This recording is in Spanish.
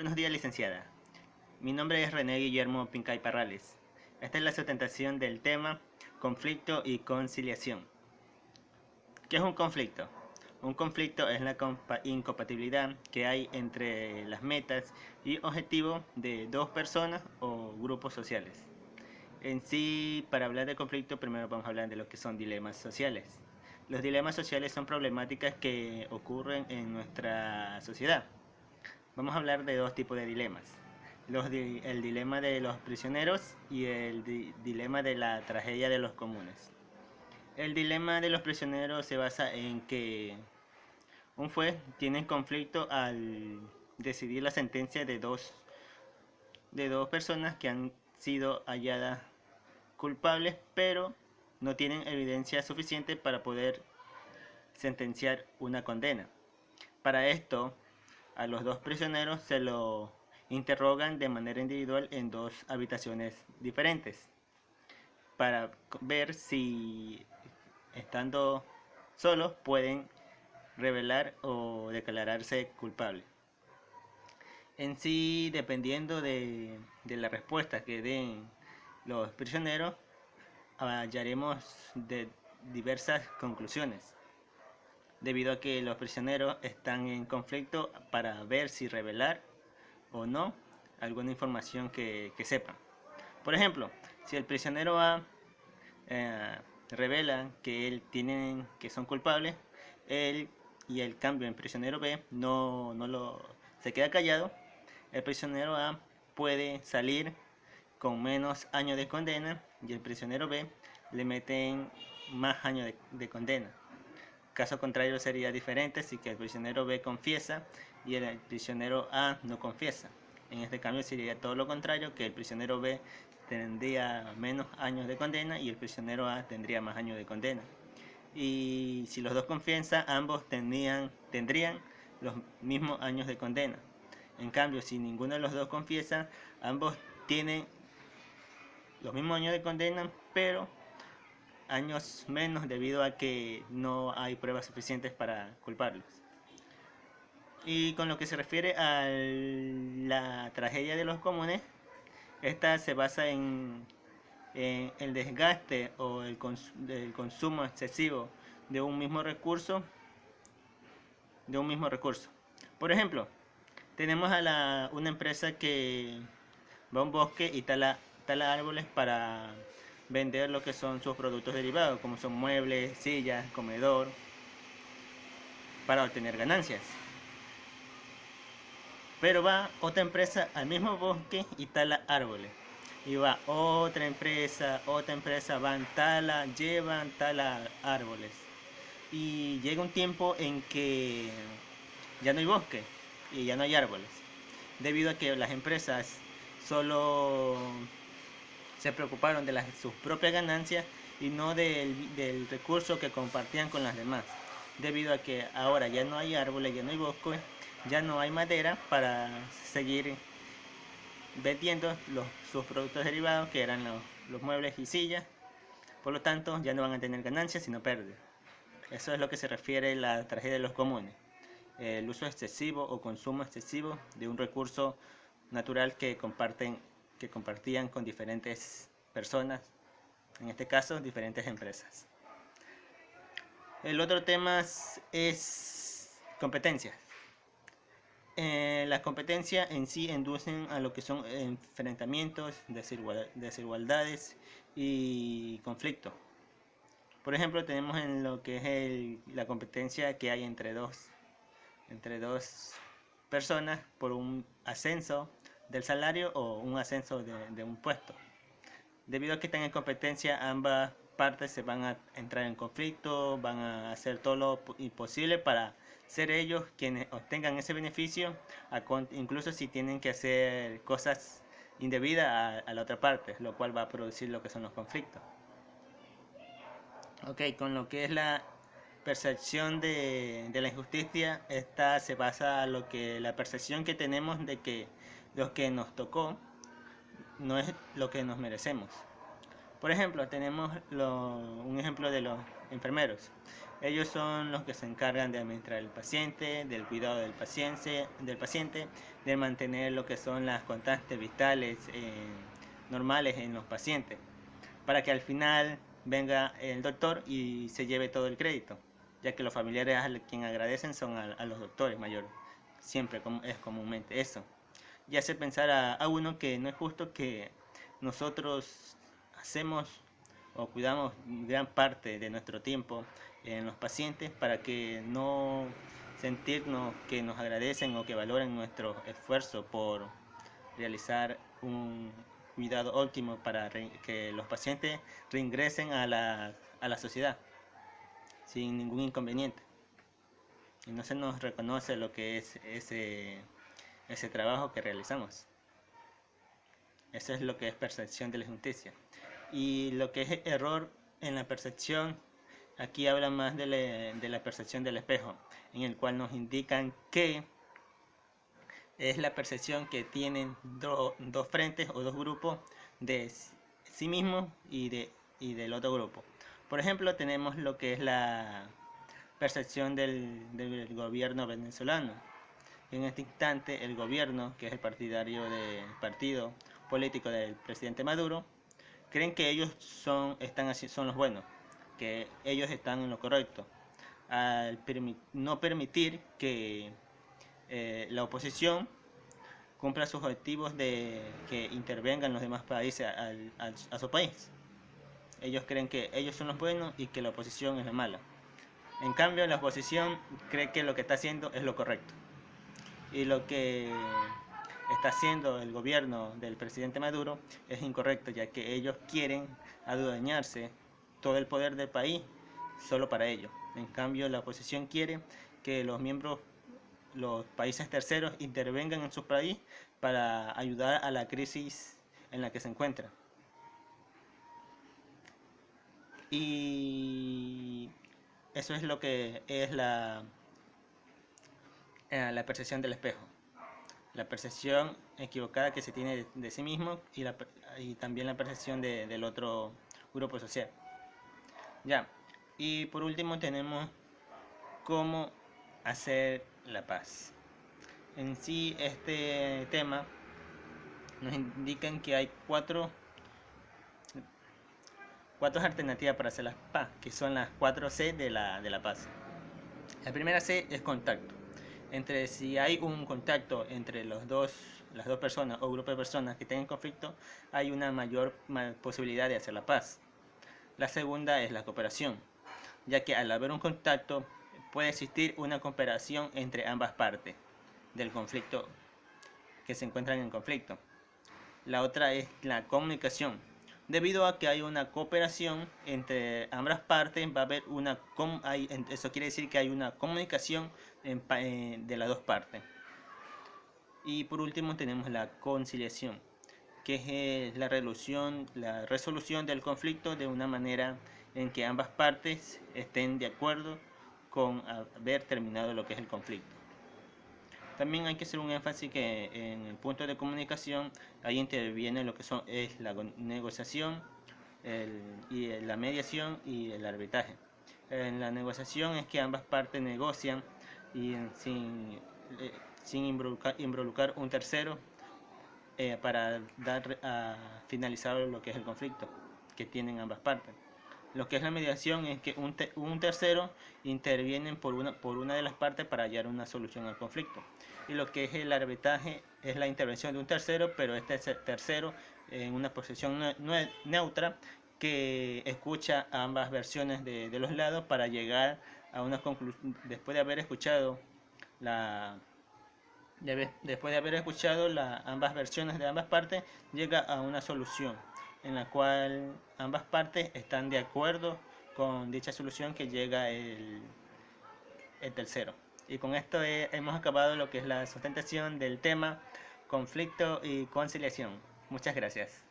Buenos días, licenciada. Mi nombre es René Guillermo Pincay Parrales. Esta es la sustentación del tema conflicto y conciliación. ¿Qué es un conflicto? Un conflicto es la incompatibilidad que hay entre las metas y objetivos de dos personas o grupos sociales. En sí, para hablar de conflicto, primero vamos a hablar de lo que son dilemas sociales. Los dilemas sociales son problemáticas que ocurren en nuestra sociedad. Vamos a hablar de dos tipos de dilemas. El dilema de los prisioneros y el dilema de la tragedia de los comunes. El dilema de los prisioneros se basa en que un juez tiene conflicto al decidir la sentencia de dos personas que han sido halladas culpables, pero no tienen evidencia suficiente para poder sentenciar una condena. Para esto, a los dos prisioneros se lo interrogan de manera individual en dos habitaciones diferentes para ver si estando solos pueden revelar o declararse culpables. En sí, dependiendo de la respuesta que den los prisioneros, hallaremos de diversas conclusiones, debido a que los prisioneros están en conflicto para ver si revelar o no alguna información que sepan. Por ejemplo, si el prisionero A revela que son culpables, él y el cambio en prisionero B se queda callado, el prisionero A puede salir con menos años de condena y el prisionero B le meten más años de condena. Caso contrario sería diferente si que el prisionero B confiesa y el prisionero A no confiesa. En este cambio sería todo lo contrario, que el prisionero B tendría menos años de condena y el prisionero A tendría más años de condena. Y si los dos confiesan, ambos tendrían los mismos años de condena. En cambio, si ninguno de los dos confiesa, ambos tienen los mismos años de condena, pero años menos debido a que no hay pruebas suficientes para culparlos. Y con lo que se refiere a la tragedia de los comunes, esta se basa en el desgaste o el consumo excesivo de un mismo recurso. Por ejemplo, tenemos a una empresa que va a un bosque y tala árboles para vender lo que son sus productos derivados, como son muebles, sillas, comedor, para obtener ganancias. Pero va otra empresa al mismo bosque y tala árboles. Y va otra empresa, llevan tala árboles. Y llega un tiempo en que ya no hay bosque y ya no hay árboles, debido a que las empresas solo se preocuparon de sus propias ganancias y no del recurso que compartían con las demás, debido a que ahora ya no hay árboles, ya no hay bosque, ya no hay madera para seguir vendiendo sus productos derivados, que eran los muebles y sillas. Por lo tanto, ya no van a tener ganancias sino pérdidas. Eso es lo que se refiere a la tragedia de los comunes: el uso excesivo o consumo excesivo de un recurso natural que compartían con diferentes personas, en este caso diferentes empresas. El otro tema es competencias. Las competencias en sí inducen a lo que son enfrentamientos, desigualdades y conflictos. Por ejemplo, tenemos en lo que es la competencia que hay entre dos personas por un ascenso del salario o un ascenso de un puesto. Debido a que están en competencia, ambas partes se van a entrar en conflicto, van a hacer todo lo imposible para ser ellos quienes obtengan ese beneficio, incluso si tienen que hacer cosas indebidas a la otra parte, lo cual va a producir lo que son los conflictos. Ok, con lo que es la percepción de la injusticia, esta se basa en la percepción que tenemos de que lo que nos tocó no es lo que nos merecemos. Por ejemplo, tenemos un ejemplo de los enfermeros. Ellos son los que se encargan de administrar el paciente, del cuidado del paciente, de mantener lo que son las constantes vitales normales en los pacientes, para que al final venga el doctor y se lleve todo el crédito, ya que los familiares a quien agradecen son a los doctores mayores. Siempre es comúnmente eso. Y hace pensar a uno que no es justo que nosotros hacemos o cuidamos gran parte de nuestro tiempo en los pacientes para que no sentirnos que nos agradecen o que valoren nuestro esfuerzo por realizar un cuidado óptimo para que los pacientes reingresen a la sociedad sin ningún inconveniente. Y no se nos reconoce lo que es ese trabajo que realizamos. Eso es lo que es percepción de la justicia. Y lo que es error en la percepción, aquí habla más de la percepción del espejo, en el cual nos indican que es la percepción que tienen dos frentes o dos grupos de sí mismos y del otro grupo. Por ejemplo, tenemos lo que es la percepción del gobierno venezolano. En este instante, el gobierno, que es el partido político del presidente Maduro, creen que ellos son los buenos, que ellos están en lo correcto, al no permitir que la oposición cumpla sus objetivos de que intervengan los demás países a su país. Ellos creen que ellos son los buenos y que la oposición es la mala. En cambio, la oposición cree que lo que está haciendo es lo correcto. Y lo que está haciendo el gobierno del presidente Maduro es incorrecto, ya que ellos quieren adueñarse todo el poder del país solo para ellos. En cambio, la oposición quiere que los países terceros intervengan en su país para ayudar a la crisis en la que se encuentra. Y eso es lo que es la percepción del espejo. La percepción equivocada que se tiene de sí mismo y también la percepción del otro grupo social. Ya. Y por último tenemos cómo hacer la paz. En sí, este tema nos indican que hay cuatro alternativas para hacer la paz, que son las 4C de la paz. La primera C es contacto. Si hay un contacto entre las dos personas o grupo de personas que tengan conflicto, hay una mayor posibilidad de hacer la paz. La segunda es la cooperación, ya que al haber un contacto puede existir una cooperación entre ambas partes del conflicto que se encuentran en conflicto. La otra es la comunicación. Debido a que hay una cooperación entre ambas partes, va a haber eso quiere decir que hay una comunicación de las dos partes. Y por último tenemos la conciliación, que es la resolución del conflicto de una manera en que ambas partes estén de acuerdo con haber terminado lo que es el conflicto. También hay que hacer un énfasis que en el punto de comunicación ahí interviene lo que es la negociación, la mediación y el arbitraje. En la negociación es que ambas partes negocian y sin involucrar un tercero para dar a finalizar lo que es el conflicto que tienen ambas partes. Lo que es la mediación es que un tercero interviene por una de las partes para hallar una solución al conflicto. Y lo que es el arbitraje es la intervención de un tercero, pero este tercero en una posición neutra que escucha ambas versiones de los lados para llegar a una conclusión. Después de haber escuchado ambas versiones de ambas partes, llega a una solución en la cual ambas partes están de acuerdo con dicha solución que llega el tercero. Y con esto hemos acabado lo que es la sustentación del tema conflicto y conciliación. Muchas gracias.